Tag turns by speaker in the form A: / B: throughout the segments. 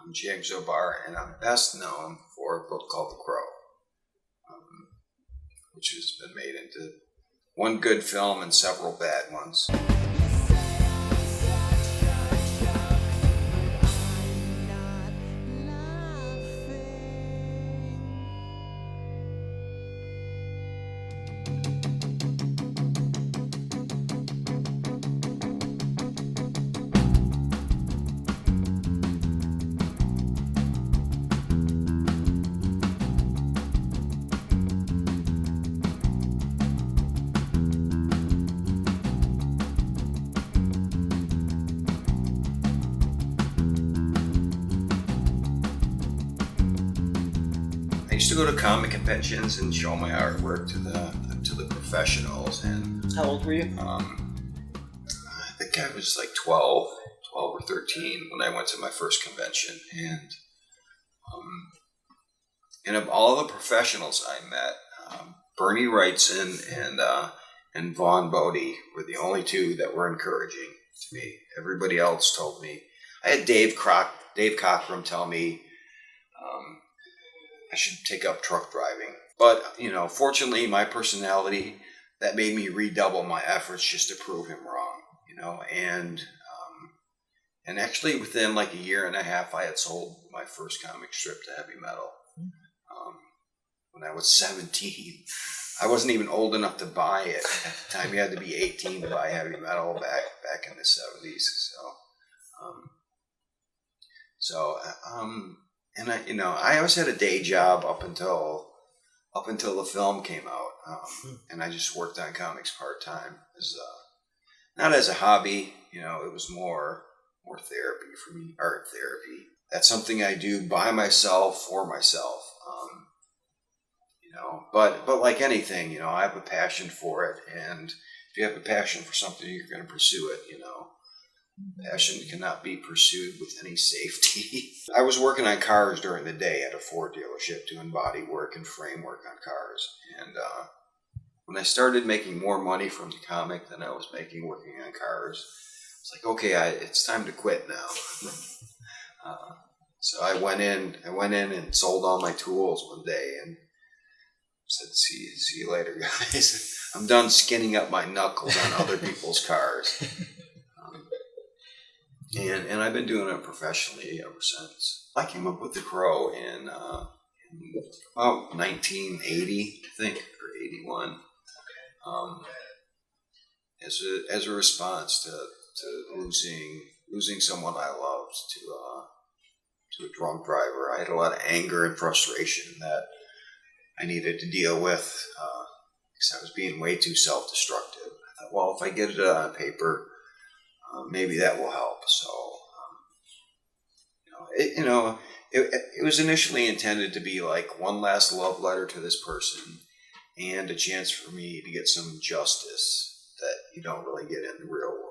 A: I'm James O'Barr, and I'm best known for a book called The Crow, which has been made into one good film and several bad ones. I used to go to comic conventions and show my artwork to the professionals. And
B: how old were you?
A: I think I was like 12 or 13 when I went to my first convention. And of all the professionals I met, Bernie Wrightson and Vaughn Bodie were the only two that were encouraging to me. Everybody else told me. I had Dave Cockrum tell me I should take up truck driving. But, fortunately, my personality, that made me redouble my efforts just to prove him wrong, and actually within like a year and a half, I had sold my first comic strip to Heavy Metal. When I was 17, I wasn't even old enough to buy it. At the time, you had to be 18 to buy Heavy Metal back in the 70s. And I always had a day job up until the film came out, and I just worked on comics part-time, not as a hobby. It was more therapy for me, art therapy. That's something I do by myself, for myself. But like anything, I have a passion for it, and if you have a passion for something, you're going to pursue it. Passion cannot be pursued with any safety. I was working on cars during the day at a Ford dealership doing body work and frame work on cars. And when I started making more money from the comic than I was making working on cars, it's like, okay, it's time to quit now. So I went in and sold all my tools one day and said, see you later, guys. I'm done skinning up my knuckles on other people's cars. And I've been doing it professionally ever since. I came up with The Crow in about 1980, I think, or 81, as a response to losing someone I loved to a drunk driver. I had a lot of anger and frustration that I needed to deal with because I was being way too self-destructive. I thought, well, if I get it on paper, maybe that will help. So, it was initially intended to be like one last love letter to this person and a chance for me to get some justice that you don't really get in the real world.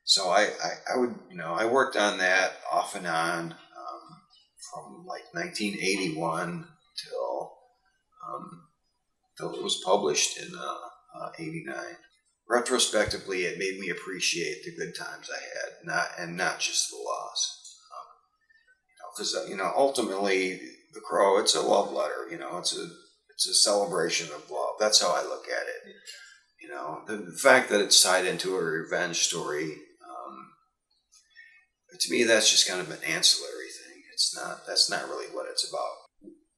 A: So I worked on that off and on from like 1981 till it was published in 89. Retrospectively, it made me appreciate the good times I had, not just the loss. Because ultimately, The Crow, it's a love letter. It's a celebration of love. That's how I look at it. The fact that it's tied into a revenge story, to me, that's just kind of an ancillary thing. That's not really what it's about.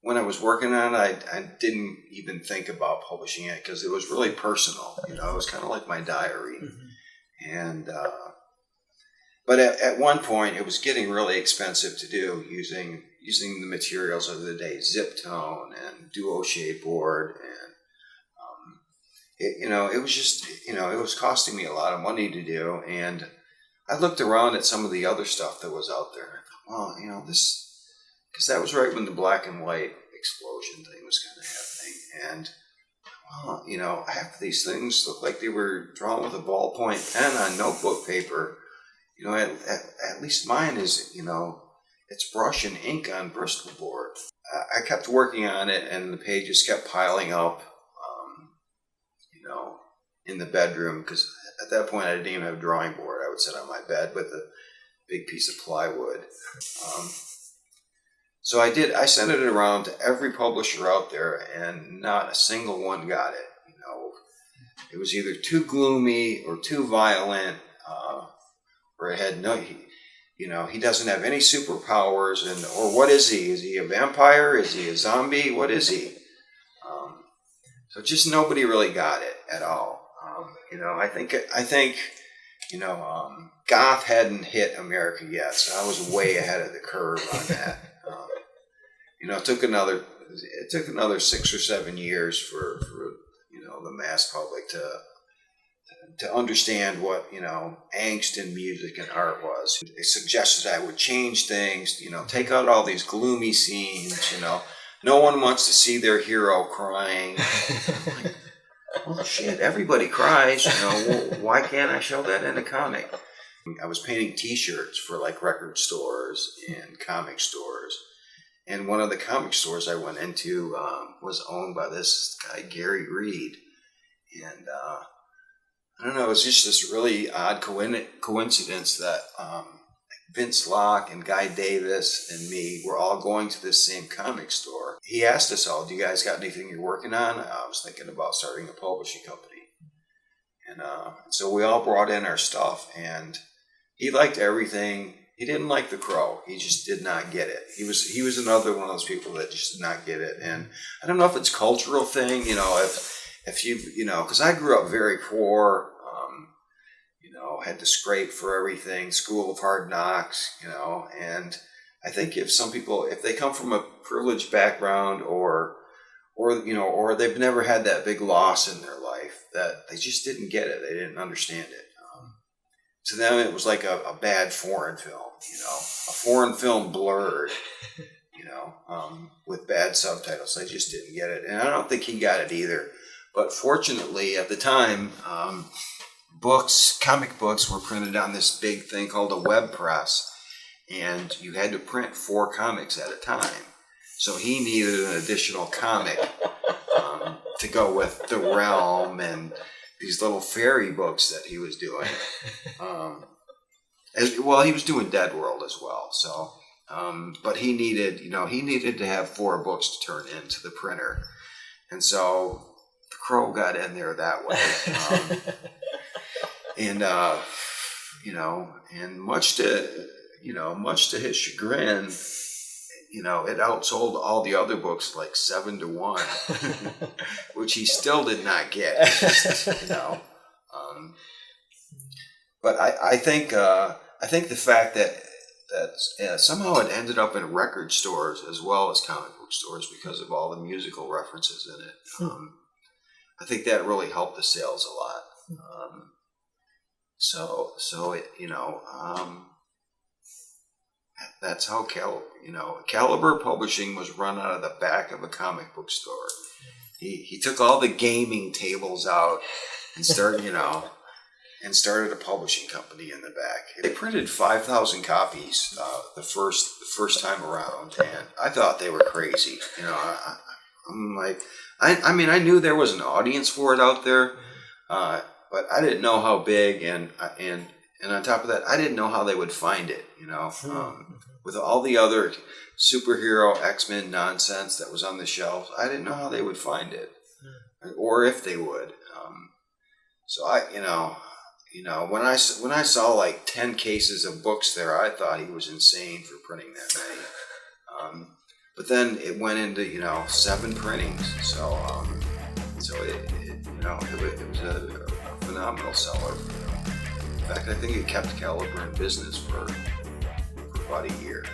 A: When I was working on it, I didn't even think about publishing it because it was really personal. It was kind of like my diary. Mm-hmm. And but at one point, it was getting really expensive to do using the materials of the day, zip tone and duo shape board, and it was just it was costing me a lot of money to do. And I looked around at some of the other stuff that was out there. I thought, well, this. Because that was right when the black and white explosion thing was kind of happening. And, half of these things look like they were drawn with a ballpoint pen on notebook paper. At least mine is, it's brush and ink on Bristol board. I kept working on it, and the pages kept piling up, in the bedroom. Because at that point, I didn't even have a drawing board. I would sit on my bed with big piece of plywood. So I sent it around to every publisher out there, and not a single one got it. It was either too gloomy or too violent, or it had he doesn't have any superpowers, or what is he? Is he a vampire? Is he a zombie? What is he? So just nobody really got it at all. I think goth hadn't hit America yet, so I was way ahead of the curve on that. It took another 6 or 7 years for the mass public to understand what angst in music and art was. They suggested I would change things, take out all these gloomy scenes. No one wants to see their hero crying. I'm like, well, shit, everybody cries. Why can't I show that in a comic? I was painting T-shirts for like record stores and comic stores. And one of the comic stores I went into was owned by this guy, Gary Reed. And I don't know, it was just this really odd coincidence that Vince Locke and Guy Davis and me were all going to this same comic store. He asked us all, do you guys got anything you're working on? I was thinking about starting a publishing company. And so we all brought in our stuff, and he liked everything. He didn't like The Crow. He just did not get it. He was another one of those people that just did not get it. And I don't know if it's a cultural thing, if you because I grew up very poor, had to scrape for everything, School of Hard Knocks, and I think if they come from a privileged background or they've never had that big loss in their life, that they just didn't get it. They didn't understand it. To them, it was like a bad foreign film, a foreign film blurred, with bad subtitles. They just didn't get it. And I don't think he got it either. But fortunately, at the time, comic books were printed on this big thing called a web press. And you had to print 4 comics at a time. So he needed an additional comic to go with The Realm and these little fairy books that he was doing. He was doing Dead World as well. So, but he needed to have 4 books to turn into the printer, and so The Crow got in there that way. And much to his chagrin, it outsold all the other books like 7-1, which he still did not get. But I think the fact that somehow it ended up in record stores as well as comic book stores because of all the musical references in it. I think that really helped the sales a lot. That's how Caliber Publishing was run out of the back of a comic book store. He took all the gaming tables out and started a publishing company in the back. They printed 5,000 copies the first time around, and I thought they were crazy. I'm like, I knew there was an audience for it out there, but I didn't know how big, and on top of that, I didn't know how they would find it. With all the other superhero X-Men nonsense that was on the shelves, I didn't know how they would find it, or if they would. So when I saw like 10 cases of books there, I thought he was insane for printing that many. But then it went into 7 printings, so it was a phenomenal seller. In fact, I think it kept Caliber in business for about a year.